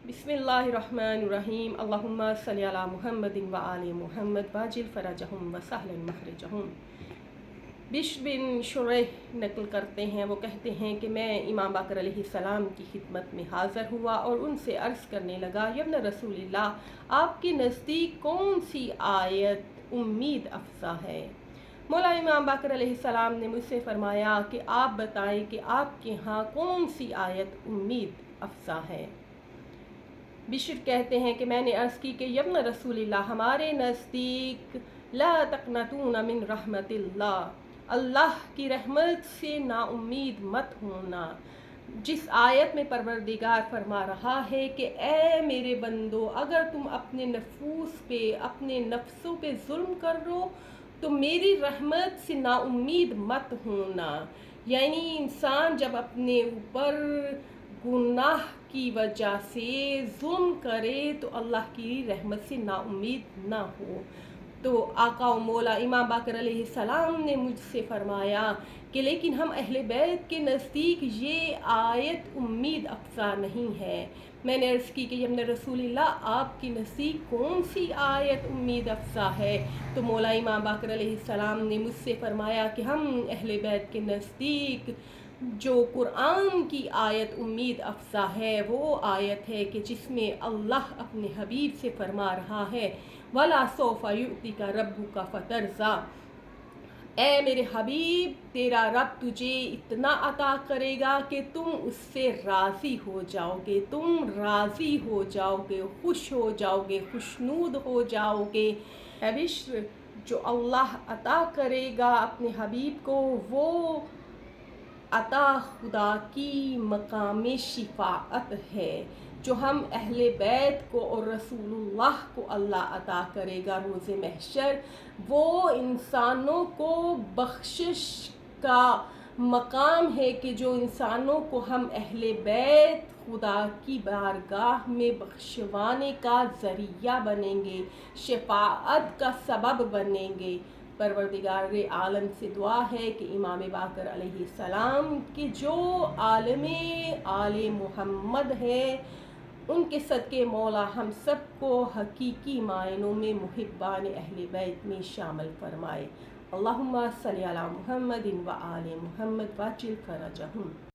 बिस्मिल्लाहिर्रहमानिर्रहीम अल्लाहुम्मा सल्ली अला मुहम्मदिन व आले मुहम्मद वाजिल फरजहुम व सहलन मखरजहुम। बिश्र बिन शुरैह नकल करते हैं, वो कहते हैं कि मैं इमाम बाकर अलैहिस्सलाम की खिदमत में हाज़िर हुआ और उनसे अर्ज़ करने लगा, यब्न रसूलिल्लाह, आपके नज़दीक कौन सी आयत उम्मीद अफ़ज़ा है। मौला इमाम बाकर अलैहिस्सलाम ने मुझसे फ़रमाया कि आप बताएं कि आपके यहाँ कौन सी आयत उम्मीद अफ़ज़ा है। बिश्र कहते हैं कि मैंने अर्ज़ की कि यब्न रसूलिल्लाह, हमारे नज़दीक ला तक़नतून मिन रहमतिल्लाह, अल्लाह की रहमत से नाउम्मीद मत होना। जिस आयत में परवरदिगार फरमा रहा है कि ए मेरे बंदो, अगर तुम अपने नफूस पे, अपने नफ्सों पे जुल्म कर रो तो मेरी रहमत से नाउम्मीद मत होना। यानी इंसान जब अपने ऊपर गुनाह की वजह से जुल्म करे तो अल्लाह की रहमत से नाउम्मीद ना हो। तो आका व मौला इमाम बाकर अलैहिस्सलाम ने मुझसे फ़रमाया कि लेकिन हम अहले बैत के नज़दीक ये आयत उम्मीद अफ़ज़ा नहीं है। मैंने अर्ज़ की कि यब्न रसूलिल्लाह, आपके नज़दीक कौन सी आयत उम्मीद अफ़ज़ा है। तो मौला इमाम बाकर अलैहिस्सलाम ने मुझसे फ़रमाया कि हम अहले बैत के नज़दीक जो कुरान की आयत उम्मीद अफ़ज़ा है वो आयत है कि जिसमें अल्लाह अपने हबीब से फरमा रहा है, वला सौफ़ा युअतिका रब्बुका फ़तरज़ा, ए मेरे हबीब, तेरा रब तुझे इतना अता करेगा कि तुम उससे राज़ी हो जाओगे, तुम राज़ी हो जाओगे, खुश हो जाओगे, खुशनूद हो जाओगे। बिश्र, जो अल्लाह अता करेगा अपने हबीब को, वो अता खुदा की मकाम शिफाअत है, जो हम अहले बैत को और रसूलुल्लाह को अल्लाह अता करेगा रोज़े महशर। वो इंसानों को बख्शिश का मकाम है कि जो इंसानों को हम अहले बैत खुदा की बारगाह में बख्शवाने का ज़रिया बनेंगे, शफाअत का सबब बनेंगे। परवरदिगार आलम से दुआ है कि इमाम बाकर अलैहिस्सलाम के जो आले मोहम्मद है, उनके सदक़े मौला हम सबको हकीकी मायनों में मुहिब्बान अहले बैत में शामिल फरमाए। अल्लाहुम्मा सल्ली अला मुहम्मदिन व आले मुहम्मद वाजिल फरजहुम।